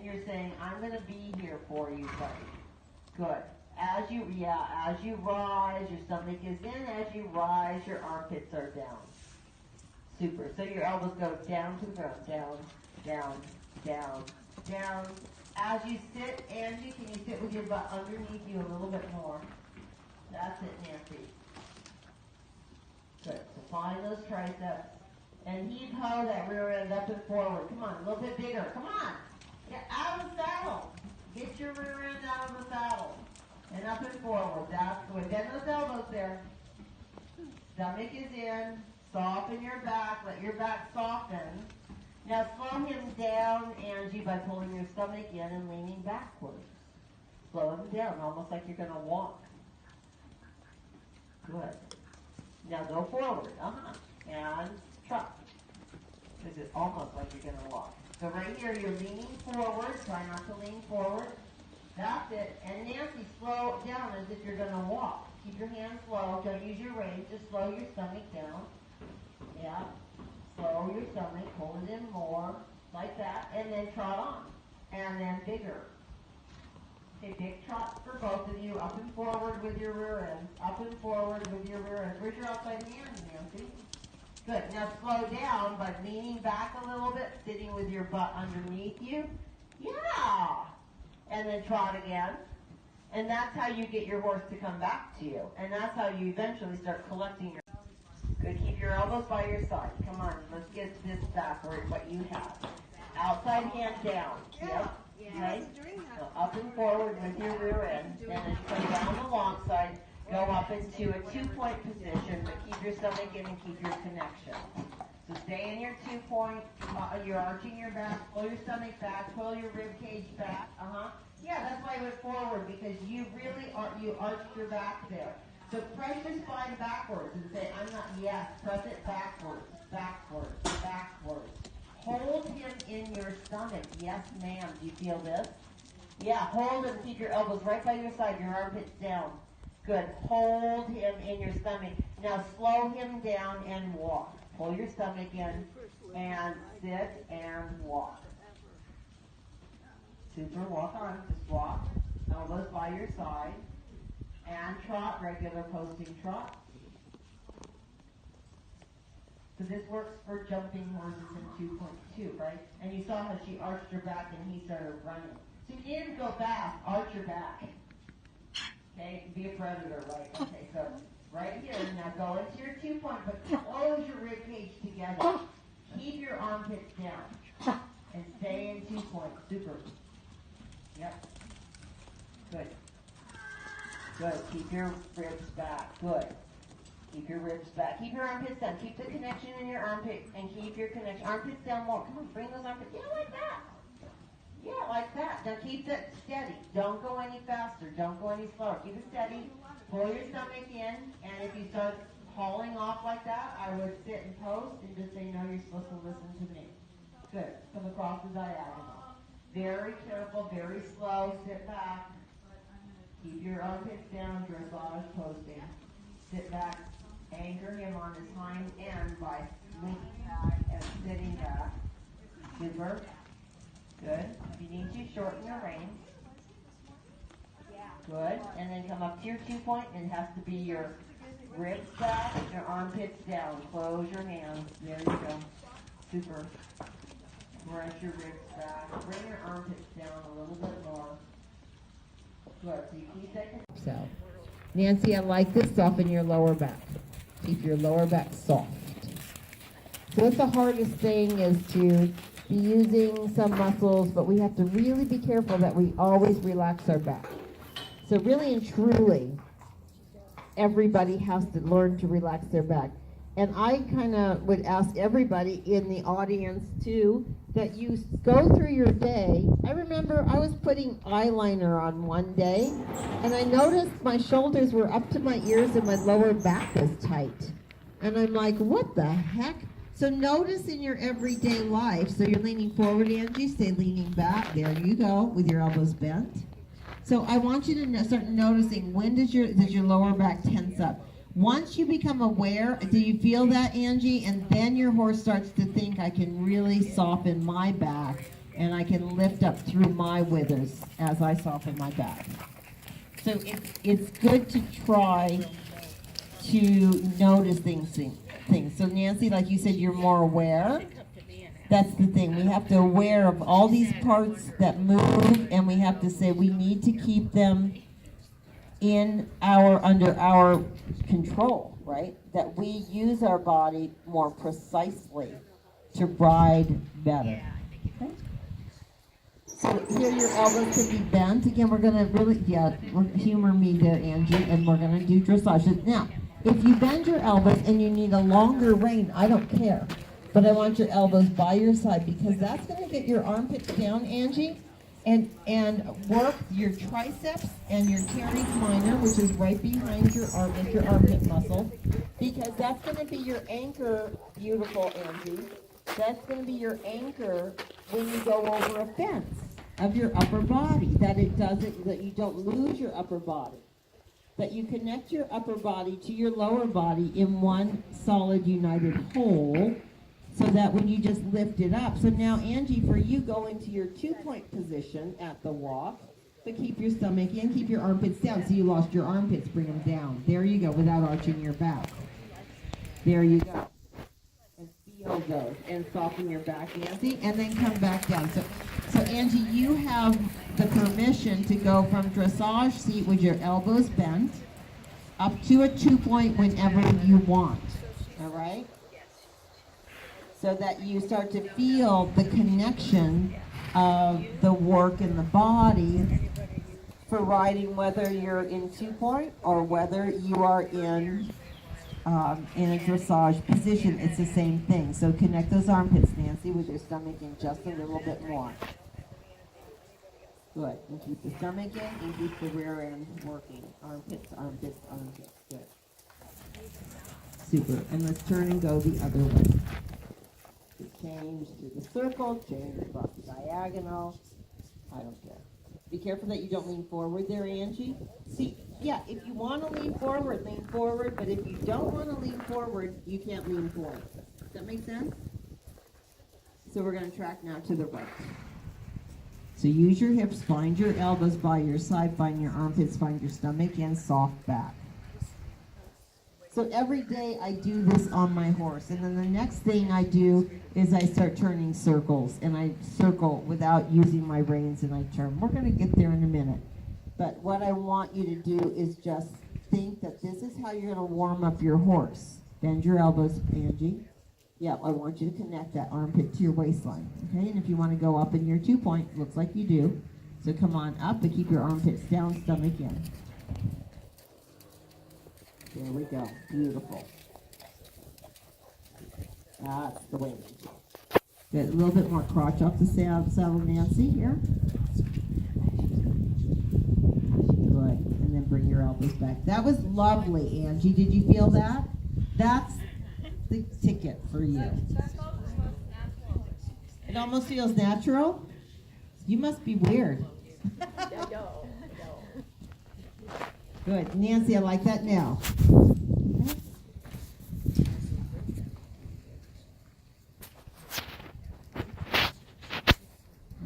And you're saying, I'm going to be here for you, buddy. Good. As you rise, your stomach is in. As you rise, your armpits are down. Super. So your elbows go down to the ground. Down, down, down, down. As you sit, Angie, can you sit with your butt underneath you a little bit more? That's it, Nancy. Good. So find those triceps. And heave-ho that rear end up and forward. Come on, a little bit bigger. Come on. Get out of the saddle. Get your rear end out of the saddle. And up and forward. That's good. Bend those elbows there. Stomach is in. Soften your back. Let your back soften. Now slow him down, Angie, by pulling your stomach in and leaning backwards. Slow him down, almost like you're going to walk. Good. Now go forward. And trot. This is almost like you're going to walk. So right here, you're leaning forward. Try not to lean forward. That's it. And Nancy, slow it down as if you're going to walk. Keep your hands slow. Don't use your reins. Just slow your stomach down. Yeah. Slow your stomach. Pull it in more. Like that. And then trot on. And then bigger. Okay, big trots for both of you. Up and forward with your rear end. Up and forward with your rear end. Where's your outside hand, Nancy? Good. Now slow down by leaning back a little bit, sitting with your butt underneath you. Yeah. And then trot again. And that's how you get your horse to come back to you. And that's how you eventually start collecting your... Good. Keep your elbows by your side. Come on. Let's get this backward, what you have. Outside hand down. Yep. Okay. So up and forward with your rear end. And then come down the long side. Go up into a 2-point position, but keep your stomach in and keep your connection. So stay in your 2-point. You're arching your back. Pull your stomach back. Pull your rib cage back. Yeah, that's why I went forward, because you really you arched your back there. So press your spine backwards and say, I'm not, yes, press it backwards, backwards, backwards. Hold him in your stomach. Yes, ma'am. Do you feel this? Yeah, hold and keep your elbows right by your side, your armpits down. Good. Hold him in your stomach. Now slow him down and walk. Pull your stomach in and sit and walk. Super. Walk on. Just walk. Elbows by your side. And trot. Regular posting trot. So this works for jumping horses in 2.2, right? And you saw how she arched her back and he started running. So you didn't go fast. Arch your back. Okay, be a predator, right? Okay, so right here, now go into your 2-point, but close your rib cage together. Keep your armpits down. And stay in 2-point. Super. Yep. Good. Good. Keep your ribs back. Good. Keep your ribs back. Keep your armpits down. Keep the connection in your armpit and keep your connection. Armpits down more. Come on, bring those armpits. Yeah, like that. Yeah, like that. Now keep it steady. Don't go any faster. Don't go any slower. Keep it steady. Pull your stomach in. And if you start hauling off like that, I would sit and post and just say, no, you're supposed to listen to me. Good. Come across the diagonal. Very careful, very slow. Sit back. Keep your armpits down. Dressage posting. Sit back. Anchor him on his hind end by leaning back and sitting back. Super. Good. If you need to, shorten your reins. Good. And then come up to your 2-point, and it has to be your ribs back, your armpits down. Close your hands. There you go. Super. Press your ribs back. Bring your armpits down a little bit more. Good. So you keep that. So, Nancy, I like this. Soften your lower back. Keep your lower back soft. So that's the hardest thing, is to be using some muscles, but we have to really be careful that we always relax our back. So really and truly, everybody has to learn to relax their back. And I kind of would ask everybody in the audience too, that you go through your day. I remember I was putting eyeliner on one day, and I noticed my shoulders were up to my ears and my lower back was tight. And I'm like, what the heck? So notice in your everyday life, so you're leaning forward, Angie, stay leaning back. There you go, with your elbows bent. So I want you to start noticing, when does your lower back tense up? Once you become aware, do you feel that, Angie? And then your horse starts to think, I can really soften my back And I can lift up through my withers as I soften my back. So it's good to try to notice things. So Nancy, like you said, you're more aware. That's the thing. We have to aware of all these parts that move, and we have to say we need to keep them under our control, right? That we use our body more precisely to ride better. Okay? So here your elbows can be bent. Again, we're going to really, humor me there, Angie, and we're going to do dressage. Now, if you bend your elbows and you need a longer rein, I don't care. But I want your elbows by your side because that's going to get your armpits down, Angie, and work your triceps and your teres minor, which is right behind your armpit muscle, because that's going to be your anchor, beautiful Angie. That's going to be your anchor when you go over a fence of your upper body, that you don't lose your upper body, that you connect your upper body to your lower body in one solid united whole, so that when you just lift it up. So now, Angie, for you, go into your 2-point position at the walk, but keep your stomach in, keep your armpits down. So you lost your armpits, bring them down. There you go, without arching your back. There you go. And feel those, and soften your back, Nancy, and then come back down. So Angie, you have the permission to go from dressage seat with your elbows bent up to a 2-point whenever you want, all right? So that you start to feel the connection of the work in the body for riding, whether you're in 2-point or whether you are in a dressage position. It's the same thing. So connect those armpits, Nancy, with your stomach in just a little bit more. Good. And keep the stomach in and keep the rear end working. Armpits, armpits, armpits. Good. Super. And let's turn and go the other way. Change through the circle, change across the diagonal. I don't care. Be careful that you don't lean forward there, Angie. See, yeah, if you want to lean forward, but if you don't want to lean forward, you can't lean forward. Does that make sense? So we're going to track now to the right. So use your hips, find your elbows by your side, find your armpits, find your stomach, and soft back. So every day I do this on my horse, and then the next thing I do is I start turning circles, and I circle without using my reins, and I turn. We're going to get there in a minute. But what I want you to do is just think that this is how you're going to warm up your horse. Bend your elbows, Angie. Yeah, I want you to connect that armpit to your waistline. Okay, and if you want to go up in your 2-point, looks like you do. So come on up, but keep your armpits down, stomach in. There we go. Beautiful. That's the way. Get a little bit more crotch off the saddle, Nancy, here. Good. And then bring your elbows back. That was lovely, Angie. Did you feel that? That's the ticket for you. It almost feels natural? You must be weird. Good. Nancy, I like that now.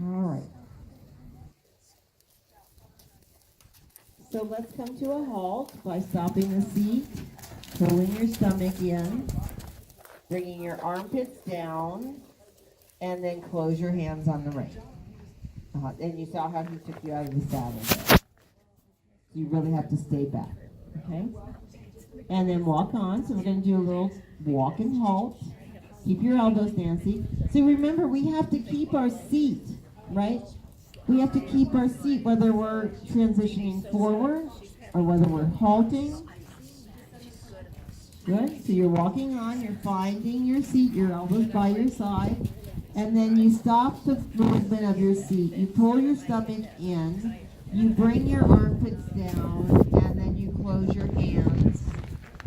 All right. So let's come to a halt by stopping the seat, pulling your stomach in, bringing your armpits down, and then close your hands on the rein. And you saw how he took you out of the saddle there. You really have to stay back, okay? And then walk on. So we're going to do a little walk and halt. Keep your elbows, Nancy. So remember, we have to keep our seat, right? We have to keep our seat whether we're transitioning forward or whether we're halting. Good. So you're walking on. You're finding your seat, your elbows by your side. And then you stop the movement of your seat. You pull your stomach in. You bring your armpits down, and then you close your hands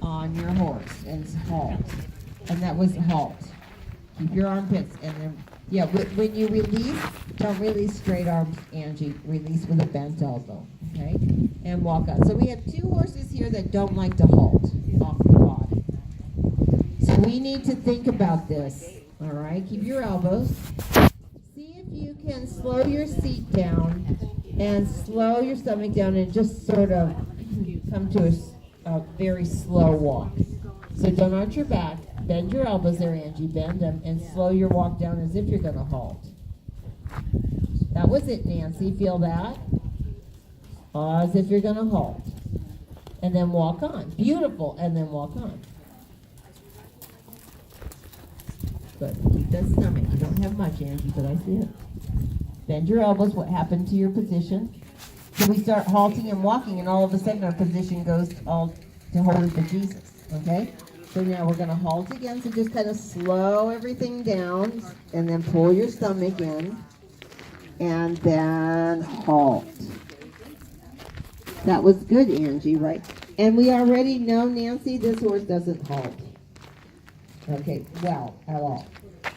on your horse and halt. And that was halt. Keep your armpits, and then, yeah, when you release, don't release straight arms, Angie. Release with a bent elbow, okay? And walk up. So we have 2 horses here that don't like to halt off the body. So we need to think about this, all right? Keep your elbows. See if you can, slow your seat down and slow your stomach down and just sort of come to a very slow walk. So don't arch your back. Bend your elbows there, Angie. Bend them and slow your walk down as if you're going to halt. That was it, Nancy. Feel that? As if you're going to halt. And then walk on. Beautiful. And then walk on. Good. Keep that stomach. You don't have much, Angie, but I see it. Bend your elbows. What happened to your position? So we start halting and walking, and all of a sudden our position goes all to holy for Jesus. Okay? So now we're going to halt again. So just kind of slow everything down, and then pull your stomach in, and then halt. That was good, Angie, right? And we already know, Nancy, this horse doesn't halt. Okay, well, at all.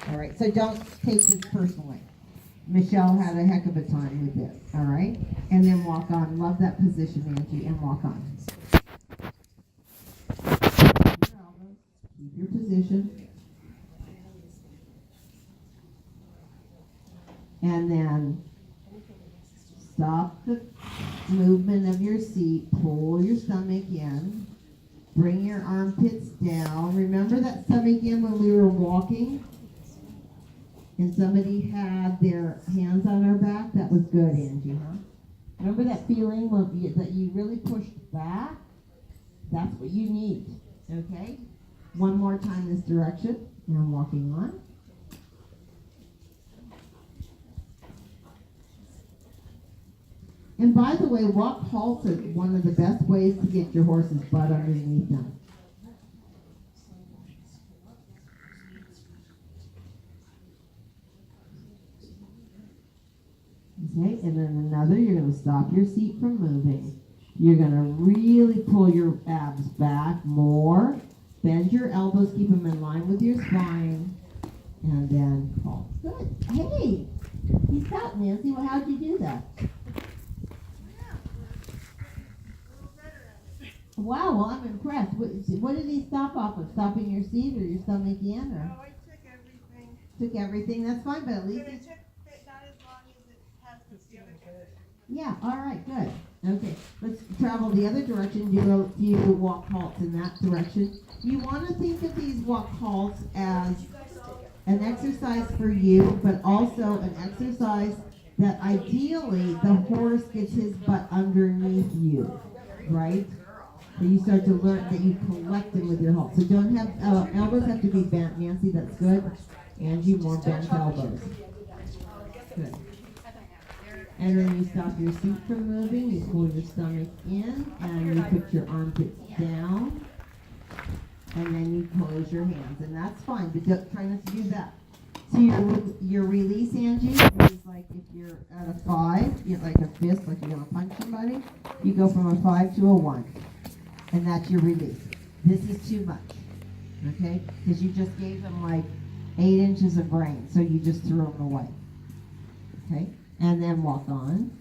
All right, so don't take this personally. Michelle had a heck of a time with this, all right? And then walk on. Love that position, Angie, and walk on. Keep your position. And then stop the movement of your seat. Pull your stomach in. Bring your armpits down. Remember that stomach in when we were walking? And somebody had their hands on our back? That was good, Angie, huh? Remember that feeling that you really pushed back? That's what you need, okay? One more time this direction. And I'm walking on. And by the way, walk halt is one of the best ways to get your horse's butt underneath them. Okay, and then another, you're going to stop your seat from moving. You're going to really pull your abs back more. Bend your elbows, keep them in line with your spine, and then halt. Good. Hey, you stopped, Nancy. Well, how'd you do that? Wow, well, I'm impressed. What did he stop off of? Stopping your seat or your stomach in? Or? Oh, I took everything. Took everything, that's fine, but at least... But it took not as long as it has the other direction. Yeah, all right, good. Okay, let's travel the other direction. You walk halts in that direction. You want to think of these walk halts as an exercise for you, but also an exercise that ideally the horse gets his butt underneath you, right? So you start to learn that you collect them with your halt. So don't have, elbows have to be bent. Nancy, that's good. Angie, more bent elbows. Good. And then you stop your seat from moving, you pull your stomach in, and you put your armpits down, and then you close your hands. And that's fine, but don't, try not to do that. So your release, Angie, is like if you're at a 5, you like a fist, like you're going to punch somebody, you go from a 5 to a 1. And that's your release. This is too much, okay? Because you just gave them like 8 inches of brain, so you just threw them away, okay? And then walk on.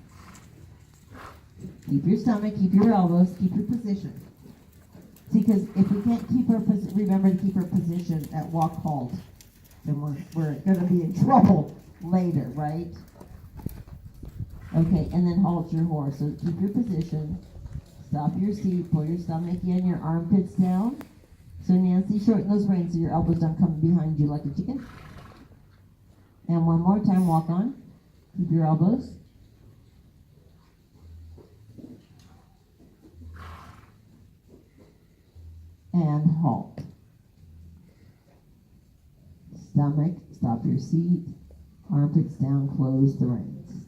Keep your stomach, keep your elbows, keep your position. See, because if we can't keep our position, remember to keep our position at walk halt, then we're going to be in trouble later, right? Okay, and then halt your horse. So keep your position. Stop your seat, pull your stomach in, your armpits down. So Nancy, shorten those reins so your elbows don't come behind you like a chicken. And one more time, walk on. Keep your elbows. And halt. Stomach, stop your seat. Armpits down, close the reins.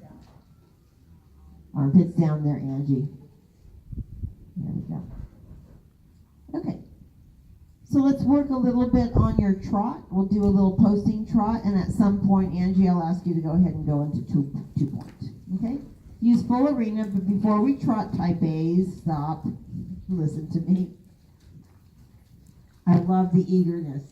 Armpits down there, Angie. There we go. Okay. So let's work a little bit on your trot. We'll do a little posting trot, and at some point, Angie, I'll ask you to go ahead and go into two point. Okay? Use full arena, but before we trot type A's, stop. Listen to me. I love the eagerness.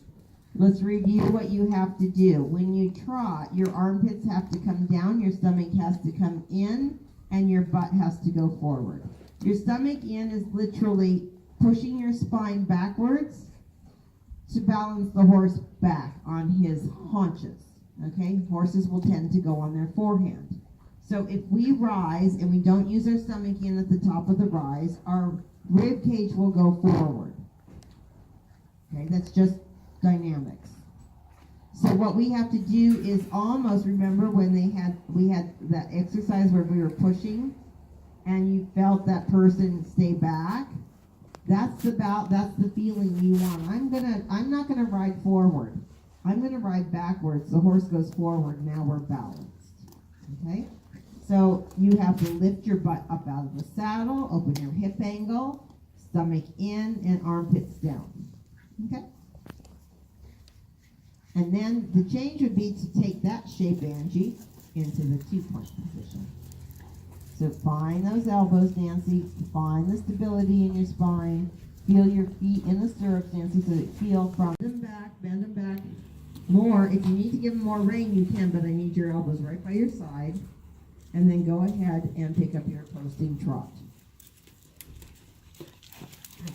Let's review what you have to do. When you trot, your armpits have to come down, your stomach has to come in, and your butt has to go forward. Your stomach in is literally pushing your spine backwards to balance the horse back on his haunches, Okay, horses will tend to go on their forehand. So if we rise and we don't use our stomach in at the top of the rise, our rib cage will go forward. Okay, that's just dynamics. So what we have to do is almost, remember when we had that exercise where we were pushing and you felt that person stay back? That's the feeling you want. I'm not gonna ride forward. I'm gonna ride backwards. The horse goes forward, now we're balanced. Okay? So you have to lift your butt up out of the saddle, open your hip angle, stomach in, and armpits down. Okay? And then the change would be to take that shape, Angie, into the 2-point position. So find those elbows, Nancy. Find the stability in your spine. Feel your feet in the stirrups, Nancy, so that you feel from bend them back. More, if you need to give them more rein, you can, but I need your elbows right by your side. And then go ahead and pick up your posting trot.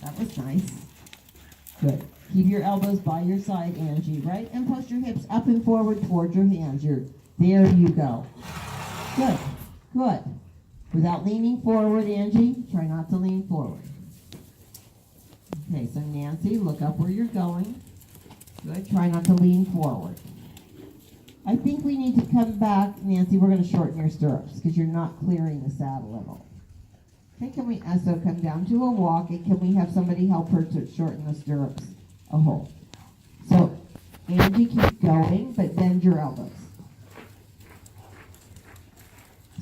That was nice. Good. Keep your elbows by your side, Angie, right? And post your hips up and forward towards your hands. There you go. Good. Good. Without leaning forward, Angie, try not to lean forward. Okay, so Nancy, look up where you're going. Good. Try not to lean forward. I think we need to come back, Nancy. We're going to shorten your stirrups because you're not clearing the saddle at all. Okay, can we also come down to a walk, and can we have somebody help her to shorten the stirrups a hole? So, Angie, keep going, but bend your elbows.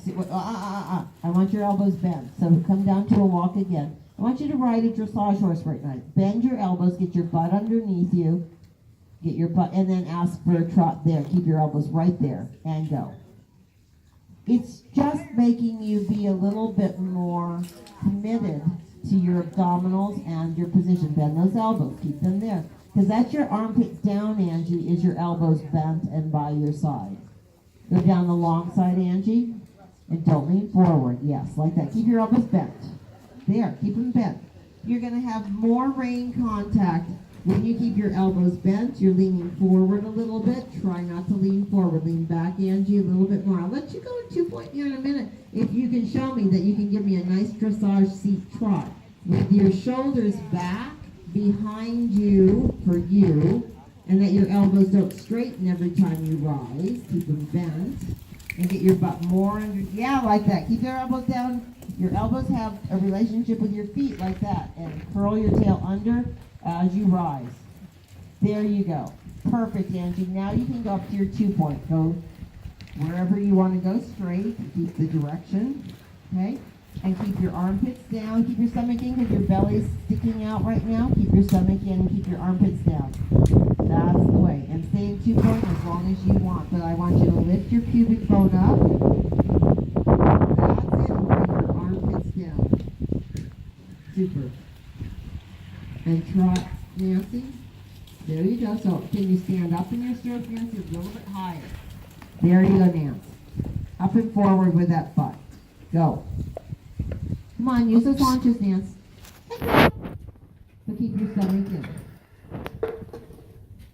See, I want your elbows bent. So come down to a walk again. I want you to ride a dressage horse right now. Bend your elbows, get your butt underneath you, get your butt, and then ask for a trot there. Keep your elbows right there, and go. It's just making you be a little bit more committed to your abdominals and your position. Bend those elbows. Keep them there. Because that's your armpits down, Angie, is your elbows bent and by your side. Go down the long side, Angie. And don't lean forward. Yes, like that. Keep your elbows bent. There. Keep them bent. You're going to have more rein contact when you keep your elbows bent. You're leaning forward a little bit. Try not to lean forward. Lean back, Angie, a little bit more. I'll let you go in 2-point here in a minute if you can show me that you can give me a nice dressage seat trot. With your shoulders back behind you for you, and that your elbows don't straighten every time you rise. Keep them bent. And get your butt more under. Yeah, like that. Keep your elbows down. Your elbows have a relationship with your feet like that. And curl your tail under as you rise. There you go. Perfect, Angie. Now you can go up to your 2-point. Go wherever you want to go straight. Keep the direction. Okay? And keep your armpits down. Keep your stomach in because your belly's sticking out right now. Keep your stomach in and keep your armpits down. That's the way. And stay in 2-point as long as you want. But I want you to lift your pubic bone up. That's it. And bring your armpits down. Super. And trot, Nancy. There you go. So can you stand up in your stirrup, Nancy? A little bit higher. There you go, Nancy. Up and forward with that butt. Go. Come on, use those haunches, Nancy. So keep your stomach in.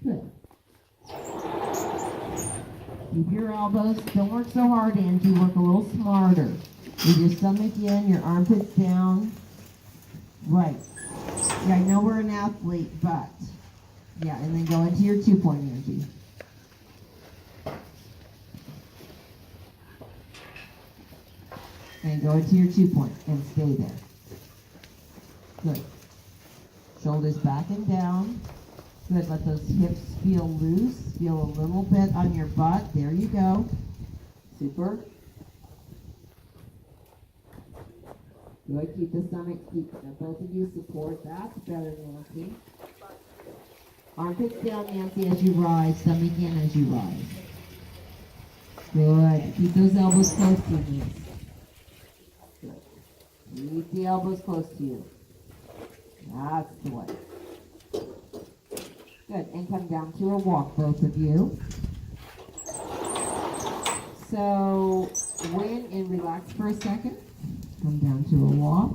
Good. Keep your elbows. Don't work so hard, Angie. Work a little smarter. With your stomach in, your armpits down. Right. Yeah, I know we're an athlete, but yeah, and then go into your 2-point, Angie. And go into your 2-point and stay there. Good. Shoulders back and down. Good. Let those hips feel loose. Feel a little bit on your butt. There you go. Super. Good. Keep the stomach. Keep both of you support. That's better, Nancy. Armpits down, Nancy, as you rise. Stomach in as you rise. Good. Keep those elbows close to you. Good. Keep the elbows close to you. That's the way. Good. And come down to a walk, both of you. So, and relax for a second. Come down to a walk.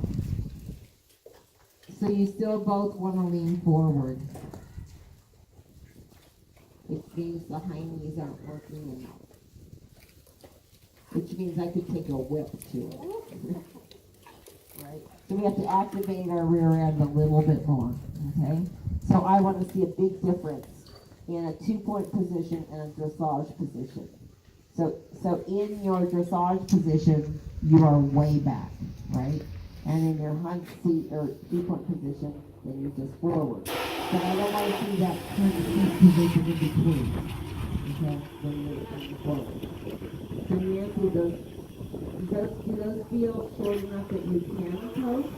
So you still both want to lean forward. which means the high knees aren't working enough. Which means I could take a whip to it. Right? So we have to activate our rear end a little bit more. Okay? So I want to see a big difference in a 2-point position and a dressage position. So in your dressage position, you are way back, right? And in your hunt seat or 2-point position, then you're just forward. But I don't want to see that kind of seat position in between. Okay? When you're forward. So Nancy, do those feel short enough that you can post?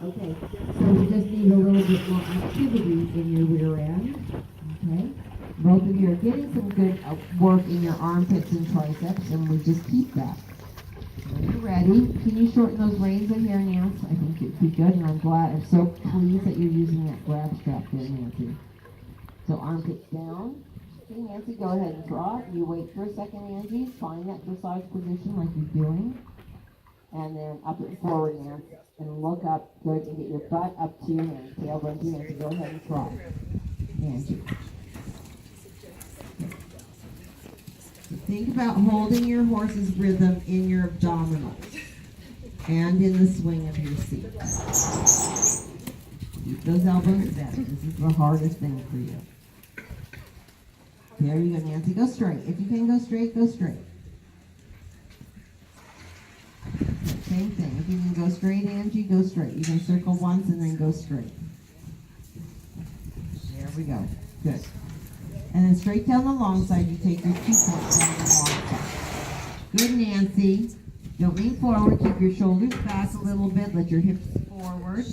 Okay, so we just need a little bit more activity in your rear end. Okay, both of you are getting some good work in your armpits and triceps, and we just keep that. When you're ready, can you shorten those reins in here, Nancy? I think it'd be good, and I'm so pleased that you're using that grab strap there, Nancy. So armpits down. Okay, Nancy, go ahead and draw. You wait for a second, Angie. Find that dressage position like you're doing. And then up and forward, Nancy. And look up. Good. And get your butt up to your hands. Tailbone to your hands. Go ahead and try. Angie. Okay. So think about holding your horse's rhythm in your abdominals and in the swing of your seat. Keep those elbows bent. This is the hardest thing for you. There you go, Nancy. Go straight. If you can go straight, go straight. Same thing. If you can go straight, Angie, go straight. You can circle once and then go straight. There we go. Good. And then straight down the long side, you take your 2 points down the long side. Good, Nancy. Don't lean forward. Keep your shoulders back a little bit. Let your hips forward.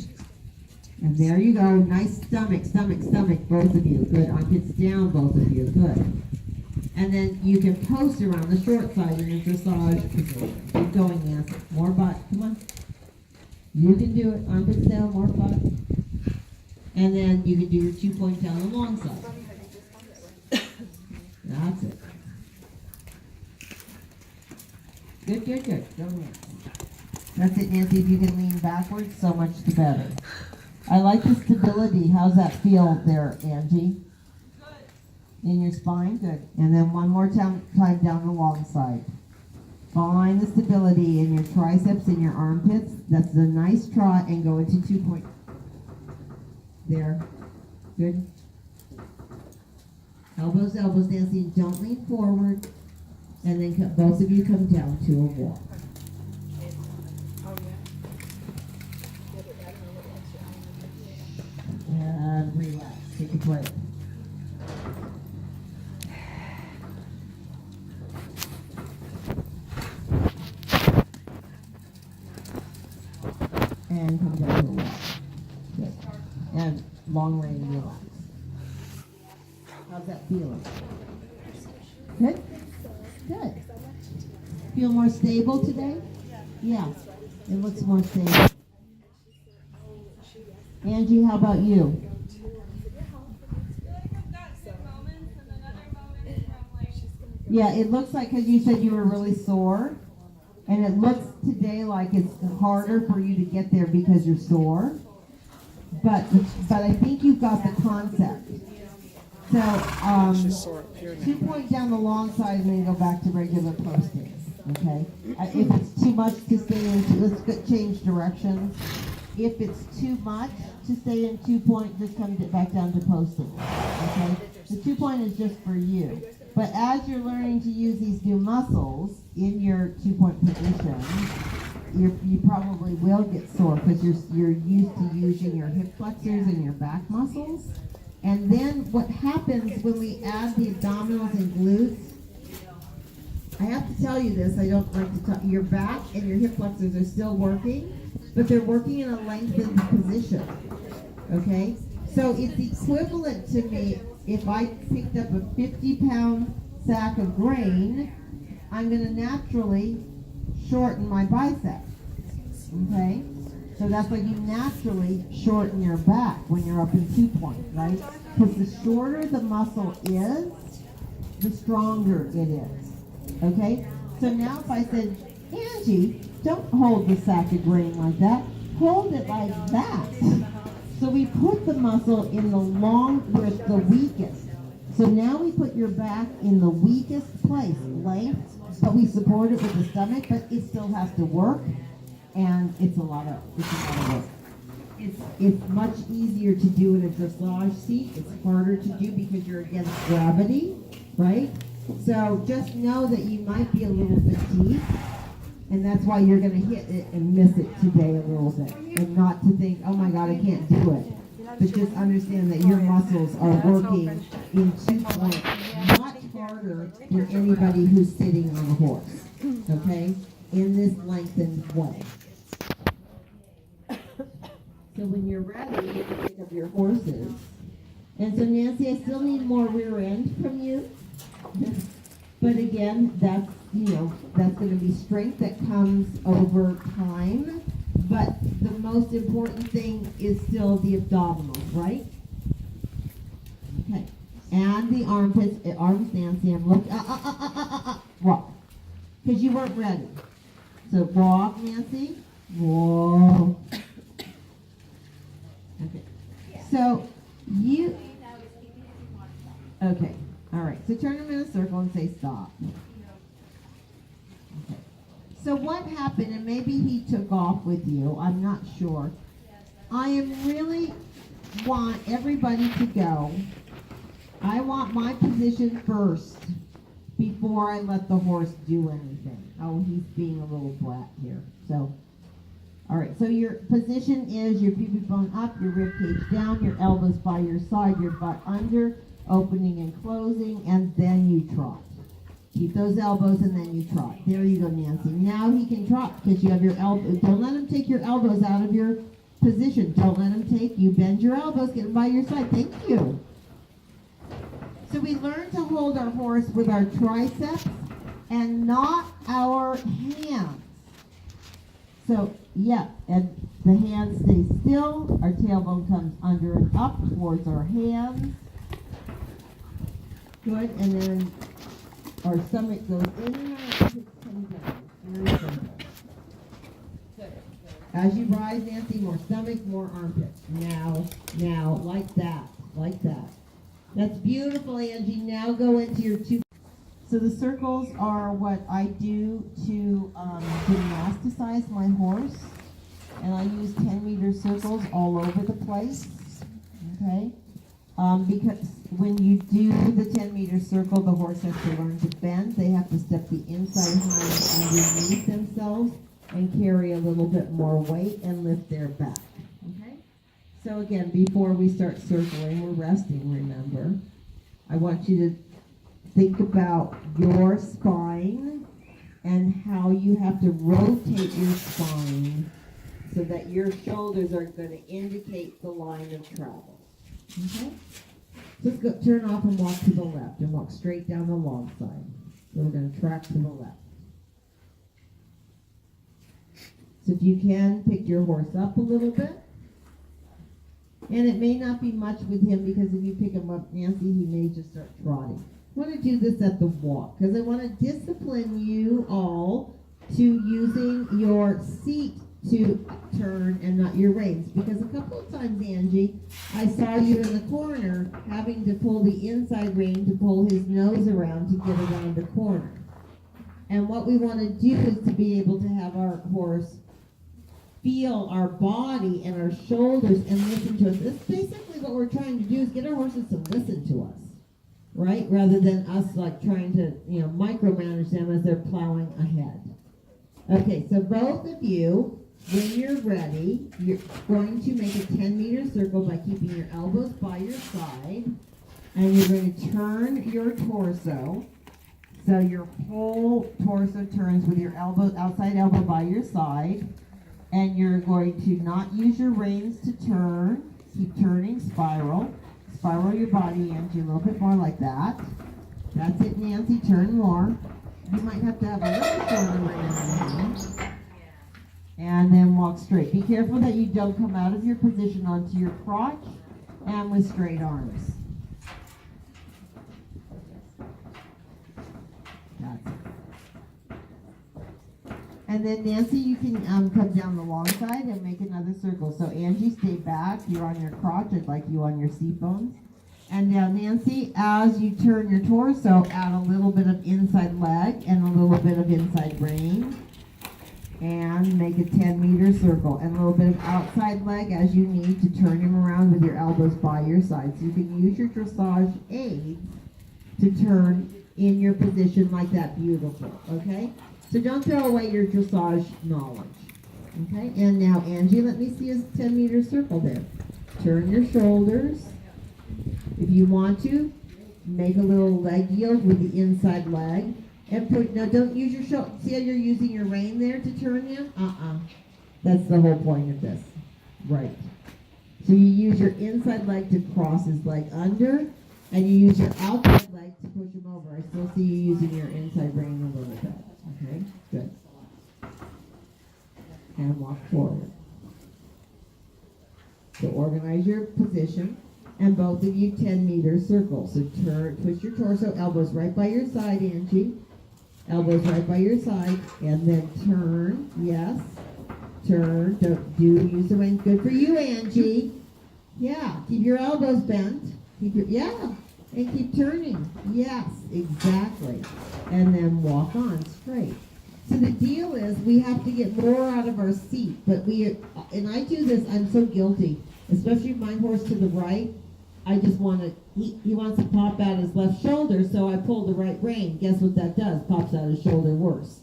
And there you go. Nice stomach, stomach, stomach, both of you. Good. Armpits down, both of you. Good. And then you can post around the short side in your dressage position. Keep going, Nancy. More butt. Come on. You can do it. Armpits down, more butt. And then you can do your 2 point down the long side. That's it. Good, good, good. Go, Nancy. That's it, Nancy. If you can lean backwards, so much the better. I like the stability. How's that feel there, Angie? Good. In your spine? Good. And then one more time down the long side. Find the stability in your triceps and your armpits. That's a nice trot and go into 2 point. There. Good. Elbows, elbows, Nancy. Don't lean forward. And then both of you come down to a walk. And relax. Take a break. And come down to a walk. Good. And long rein, relax. How's that feeling? Good? Good. Feel more stable today? Yeah. It looks more stable. Angie, how about you? Yeah, it looks like, because you said you were really sore, and it looks today like it's harder for you to get there because you're sore, but I think you've got the concept. So, 2 point down the long side and then go back to regular posting, okay? If it's too much to stay in, let's change directions. If it's too much to stay in 2 point, just come back down to posting, okay? The 2 point is just for you. But as you're learning to use these new muscles in your 2 point position, you probably will get sore because you're used to using your hip flexors and your back muscles. And then what happens when we add the abdominals and glutes, I have to tell you this, I don't like to talk, your back and your hip flexors are still working, but they're working in a lengthened position, okay? So it's equivalent to me, if I picked up a 50-pound sack of grain, I'm going to naturally shorten my biceps, okay? So that's like you naturally shorten your back when you're up in 2 point, right? Because the shorter the muscle is, the stronger it is, okay? So now if I said, Angie, don't hold the sack of grain like that, hold it like that. So we put the muscle in the where it's the weakest. So now we put your back in the weakest place, length, but we support it with the stomach, but it still has to work, and it's a lot of work. It's much easier to do in a dressage seat. It's harder to do because you're against gravity, right? So just know that you might be a little fatigued, and that's why you're going to hit it and miss it today a little bit, and not to think, oh my God, I can't do it. But just understand that your muscles are working in 2 points, much harder than anybody who's sitting on a horse, okay, in this lengthened way. So when you're ready, you can pick up your horses. And so Nancy, I still need more rear end from you. But again, that's going to be strength that comes over time. But the most important thing is still the abdominals, right? Okay. And the armpits, arms, Nancy, I'm looking, walk. Because you weren't ready. So walk, Nancy. Whoa. Okay. So you, okay. All right. So turn them in a circle and say stop. Okay. So what happened, and maybe he took off with you, I'm not sure. I really want everybody to go. I want my position first before I let the horse do anything. Oh, he's being a little brat here. So, all right. So your position is your pubic bone up, your rib cage down, your elbows by your side, your butt under, opening and closing, and then you trot. Keep those elbows and then you trot. There you go, Nancy. Now he can trot because you have your elbows. Don't let him take your elbows out of your position. Don't let him take you. Bend your elbows. Get him by your side. Thank you. So we learn to hold our horse with our triceps and not our hands. So, yeah, and the hands stay still. Our tailbone comes under and up towards our hands. Good, and then our stomach goes in and our armpits come down. Very simple. Good. As you rise, Nancy, more stomach, more armpits. Now, like that. That's beautiful, Angie. Now go into your 2. So the circles are what I do to gymnasticize my horse. And I use 10-meter circles all over the place. Okay? Because when you do the 10-meter circle, the horse has to learn to bend. They have to step the inside hind underneath themselves and carry a little bit more weight and lift their back. Okay? So again, before we start circling, we're resting, remember. I want you to think about your spine and how you have to rotate your spine so that your shoulders are going to indicate the line of travel. Okay? Let's go turn off and walk to the left and walk straight down the long side. So we're going to track to the left. So if you can, pick your horse up a little bit. And it may not be much with him because if you pick him up, Nancy, he may just start trotting. I want to do this at the walk because I want to discipline you all to using your seat to turn and not your reins. Because a couple of times, Angie, I saw you in the corner having to pull the inside rein to pull his nose around to get around the corner. And what we want to do is to be able to have our horse feel our body and our shoulders and listen to us. That's basically what we're trying to do is get our horses to listen to us, right? Rather than us like trying to, micromanage them as they're plowing ahead. Okay, so both of you, when you're ready, you're going to make a 10-meter circle by keeping your elbows by your side, and you're going to turn your torso. So your whole torso turns with your elbow, outside elbow by your side. And you're going to not use your reins to turn. Keep turning, spiral. Spiral your body, Angie, a little bit more like that. That's it, Nancy. Turn more. You might have to have a little shorter reins. And then walk straight. Be careful that you don't come out of your position onto your crotch and with straight arms. That's it. And then Nancy, you can come down the long side and make another circle. So Angie, stay back. You're on your crotch. I'd like you on your seat bones. And now, Nancy, as you turn your torso, add a little bit of inside leg and a little bit of inside brain. And make a 10-meter circle. And a little bit of outside leg as you need to turn him around with your elbows by your side. So you can use your dressage aids to turn in your position like that. Beautiful, okay? So don't throw away your dressage knowledge, okay? And now, Angie, let me see a 10-meter circle there. Turn your shoulders. If you want to, make a little leg yield with the inside leg. And put, now don't use your shoulder. See how you're using your rein there to turn him? That's the whole point of this. Right. So you use your inside leg to cross his leg under, and you use your outside leg to push him over. I still see you using your inside rein a little bit. Okay, good. And walk forward. So organize your position. And both of you 10-meter circles. So twist your torso, elbows right by your side, Angie. Elbows right by your side, and then turn, yes, turn, use the reins. Good for you, Angie. Yeah, keep your elbows bent. And keep turning. Yes, exactly. And then walk on straight. So the deal is we have to get more out of our seat, and I do this, I'm so guilty, especially my horse to the right. I just want to, he wants to pop out his left shoulder, so I pull the right rein. Guess what that does? Pops out his shoulder worse.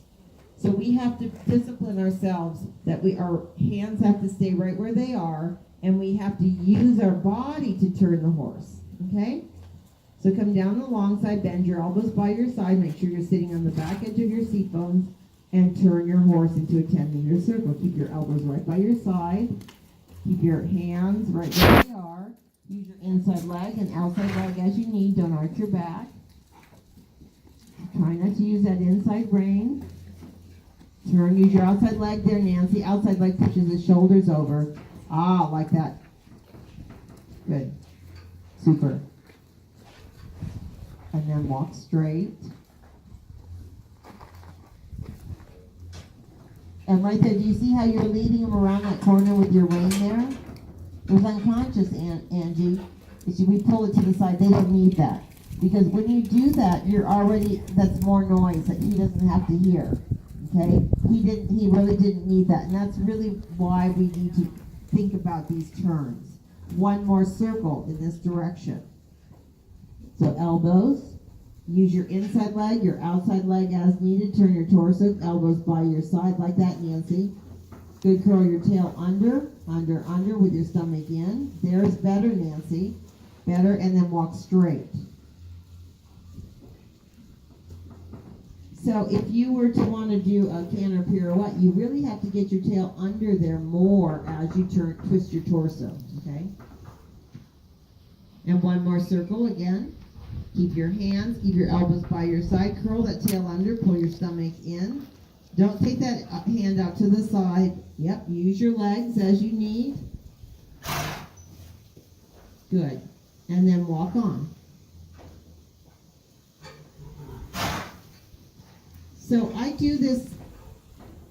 So we have to discipline ourselves that our hands have to stay right where they are, and we have to use our body to turn the horse, okay? So come down the long side, bend your elbows by your side, make sure you're sitting on the back edge of your seat bones, and turn your horse into a 10-meter circle. Keep your elbows right by your side. Keep your hands right where they are. Use your inside leg and outside leg as you need. Don't arch your back. Try not to use that inside rein. Turn, use your outside leg there, Nancy. Outside leg pushes the shoulders over. Like that. Good. Super. And then walk straight. And right there, do you see how you're leading him around that corner with your rein there? It was unconscious, Angie. We pull it to the side. They don't need that. Because when you do that, that's more noise that he doesn't have to hear. Okay? He really didn't need that. And that's really why we need to think about these turns. One more circle in this direction. So elbows. Use your inside leg, your outside leg as needed. Turn your torso, elbows by your side like that, Nancy. Good, curl your tail under with your stomach in. There's better, Nancy. Better, and then walk straight. So if you were to want to do a canter pirouette, you really have to get your tail under there more as you twist your torso, okay? And one more circle again. Keep your hands, keep your elbows by your side. Curl that tail under, pull your stomach in. Don't take that hand out to the side. Yep, use your legs as you need. Good. And then walk on. So I do this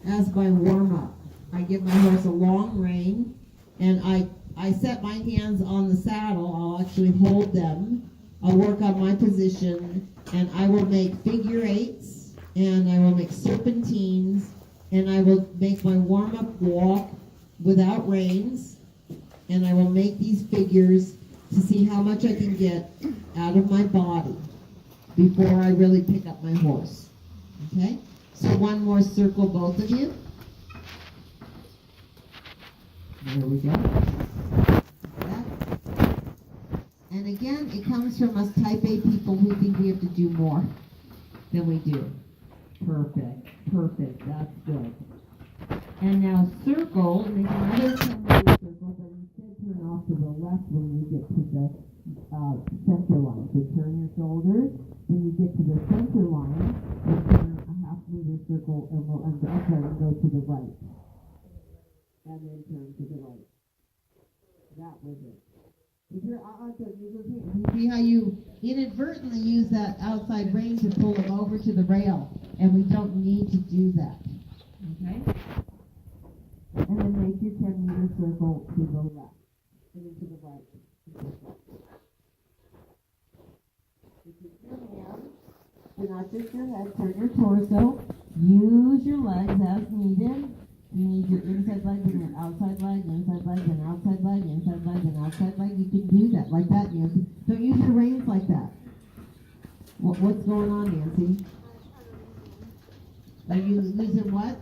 as my warm-up. I give my horse a long rein, and I set my hands on the saddle. I'll actually hold them. I'll work on my position, and I will make figure eights, and I will make serpentines, and I will make my warm-up walk without reins, and I will make these figures to see how much I can get out of my body before I really pick up my horse. Okay? So one more circle, both of you. There we go. And again, it comes from us type A people who think we have to do more than we do. Perfect. That's good. And now circle, make another 10-meter circle, but instead turn off to the left when you get to the center line. So turn your shoulders. When you get to the center line, you turn a half-meter circle and go to the right. And then turn to the right. That was it. If you're you see how you inadvertently use that outside rein to pull him over to the rail, and we don't need to do that. Okay? And then make your 10-meter circle to the left, and then to the right. So not just your head, turn your torso. Use your legs as needed. You need your inside leg and your outside leg, inside leg and outside leg, inside leg and outside leg. You can do that like that, Nancy. Don't use your reins like that. What's going on, Nancy? Are you losing what?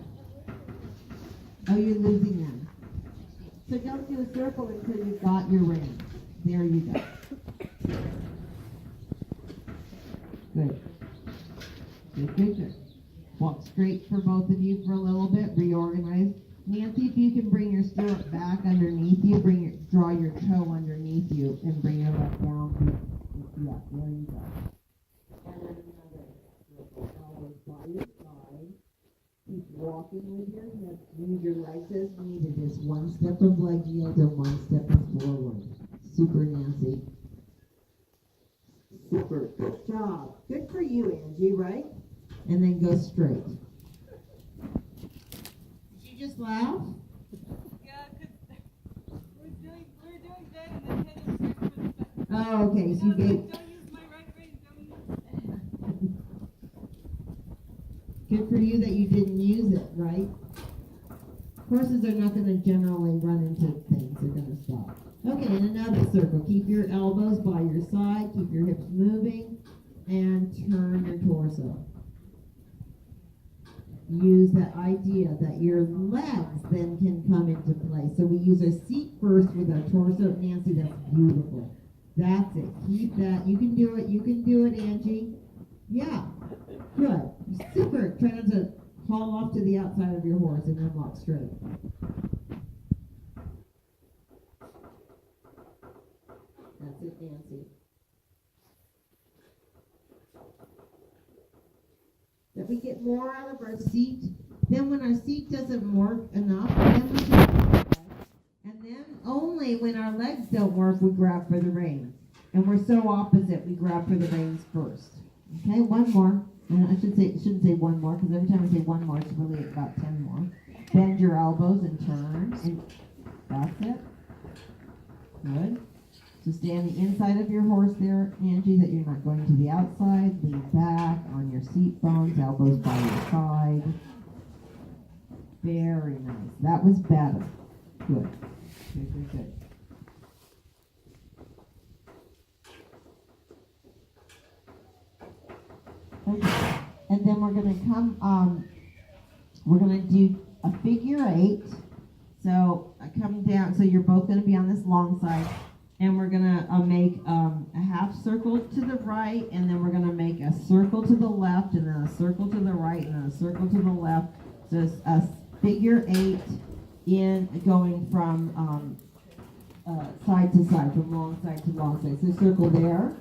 Oh, you're losing them. So don't do a circle until you've got your reins. There you go. Good. Good. Walk straight for both of you for a little bit. Reorganize. Nancy, if you can bring your stirrup back underneath you, draw your toe underneath you and bring your left down. Yeah, there you go. And then another circle. Elbows by your side. Keep walking with your hips. Use your legs as needed. Just one step of leg yield and one step of forward. Super, Nancy. Super. Good job. Good for you, Angie, right? And then go straight. Did you just laugh? Yeah, because we're doing that and then hit him straight for the back. Oh, okay. So you gave. Don't use my right rein. Don't use it. Good for you that you didn't use it, right? Horses are not going to generally run into things. They're going to stop. Okay, and another circle. Keep your elbows by your side. Keep your hips moving. And turn your torso. Use that idea that your legs then can come into play. So we use our seat first with our torso. Nancy, that's beautiful. That's it. Keep that. You can do it. You can do it, Angie. Yeah. Good. Super. Try not to haul off to the outside of your horse and then walk straight. That's it, Nancy. That we get more out of our seat. Then when our seat doesn't work enough, then we can and then only when our legs don't work, we grab for the reins. And we're so opposite, we grab for the reins first. Okay, one more. And I shouldn't say one more, because every time I say one more, it's really about 10 more. Bend your elbows and turn. And that's it. Good. So stay on the inside of your horse there, Angie, that you're not going to the outside. Lean back on your seat bones, elbows by your side. Very nice. That was better. Good. Good. Okay. And then we're going to we're going to do a figure 8. So I come down, so you're both going to be on this long side. And we're going to make a half circle to the right, and then we're going to make a circle to the left, and then a circle to the right, and then a circle to the left. So it's a figure 8 in going from side to side, from long side to long side. So circle there.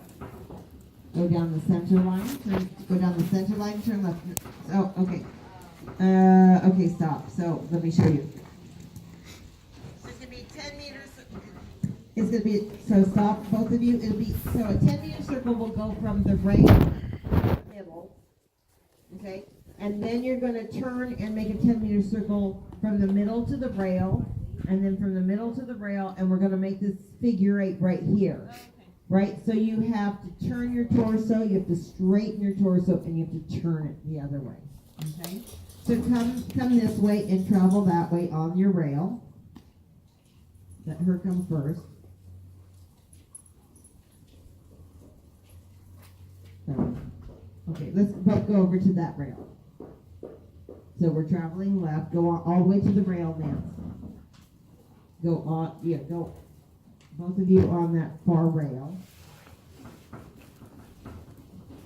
Go down the center line. Go down the center line. Turn left. Oh, okay. Okay, stop. So let me show you. There's going to be 10 meters. It's going to be, so stop, both of you. It'll be, so a 10-meter circle will go from the rail to the middle, okay? And then you're going to turn and make a 10-meter circle from the middle to the rail, and then from the middle to the rail, and we're going to make this figure 8 right here, right? So you have to turn your torso, you have to straighten your torso, and you have to turn it the other way, okay? So come this way and travel that way on your rail. Let her come first. Okay, let's both go over to that rail. So we're traveling left. Go on, all the way to the rail, Nancy. Go on, yeah, go. Both of you on that far rail.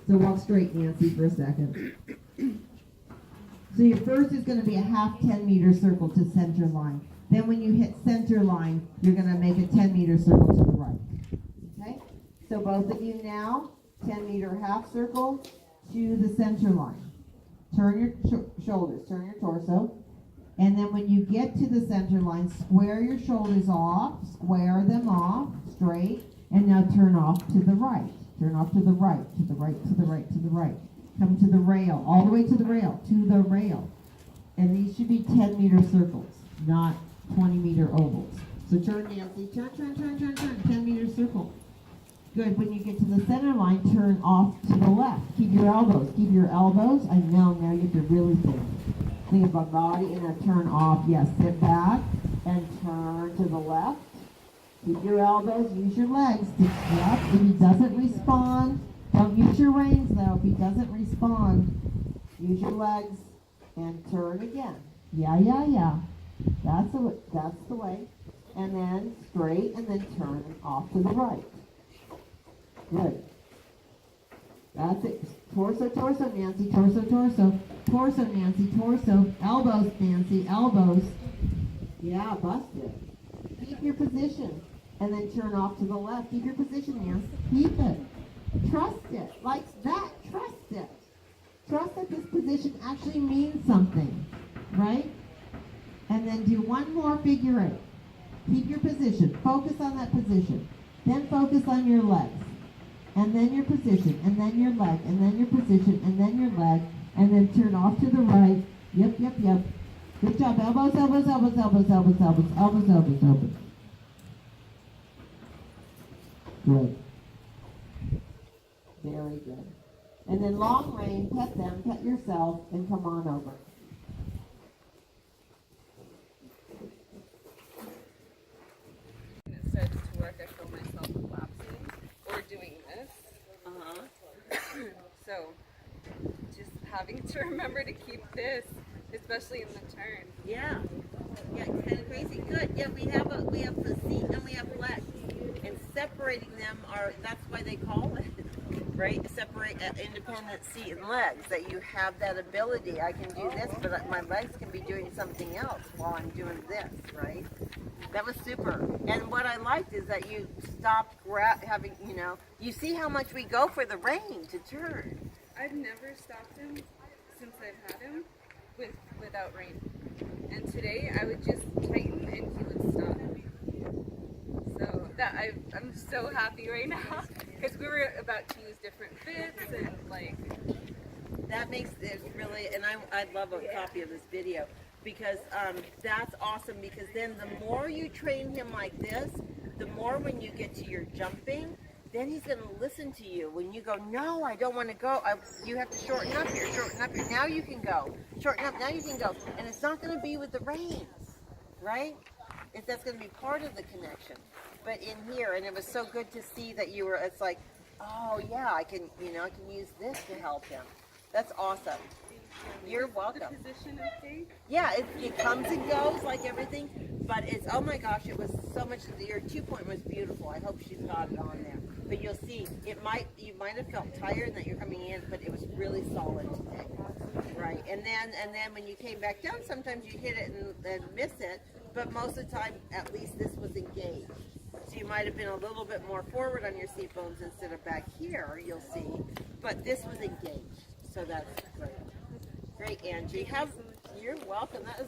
So walk straight, Nancy, for a second. So your first is going to be a half 10-meter circle to center line. Then when you hit center line, you're going to make a 10-meter circle to the right. Okay? So both of you now, 10-meter half circle to the center line. Turn your shoulders, turn your torso. And then when you get to the center line, square your shoulders off, square them off, straight, and now turn off to the right. Turn off to the right, to the right, to the right, to the right. Come to the rail, all the way to the rail, And these should be 10-meter circles, not 20-meter ovals. So turn, Nancy, turn, 10-meter circle. Good. When you get to the center line, turn off to the left. Keep your elbows. Keep your elbows. I know now you have to really think. Think about body and then turn off. Yes, sit back and turn to the left. Keep your elbows. Use your legs. Yep. If he doesn't respond, don't use your reins though. If he doesn't respond, use your legs and turn again. Yeah. That's the way. And then straight and then turn off to the right. Good. That's it. Torso, Nancy. Torso, Nancy. Torso. Elbows, Nancy. Elbows. Yeah, busted. Keep your position. And then turn off to the left. Keep your position, Nancy. Keep it. Trust it. Like that. Trust it. Trust that this position actually means something. Right? And then do one more figure eight. Keep your position. Focus on that position. Then focus on your legs. And then your position. And then your leg. And then your position. And then your leg. And then turn off to the right. Yep. Good job. Elbows. Good. Very good. And then long rein, pet them, pet yourself, and come on over. It starts to work, I feel myself collapsing or doing this. So just having to remember to keep this, especially in the turn. Yeah, kind of crazy. Good. Yeah, we have the seat and we have legs, and separating them that's why they call it, right? Separate independent seat and legs. That you have that ability. I can do this, but my legs can be doing something else while I'm doing this, right? That was super. And what I liked is that you stopped having, you see how much we go for the rein to turn. I've never stopped him since I've had him without rein. And today I would just tighten and he would stop. So that I'm so happy right now because we were about to use different fits and like. That makes it really, and I'd love a copy of this video because that's awesome because then the more you train him like this, the more when you get to your jumping, then he's going to listen to you. When you go, no, I don't want to go. You have to shorten up here. Now you can go. Shorten up, now you can go. And it's not going to be with the reins, right? That's going to be part of the connection. But in here, and it was so good to see that you were, it's like, oh yeah, I can use this to help him. That's awesome. You're welcome. The position of faith. Yeah, it comes and goes like everything, but it's, oh my gosh, it was so much, your 2-point was beautiful. I hope she's got it on there. But you'll see, you might have felt tired that you're coming in, but it was really solid today. Right, and then when you came back down, sometimes you hit it and miss it, but most of the time, at least this was engaged. So you might have been a little bit more forward on your seat bones instead of back here, you'll see, but this was engaged, so that's great. Great, Angie. You're welcome. That was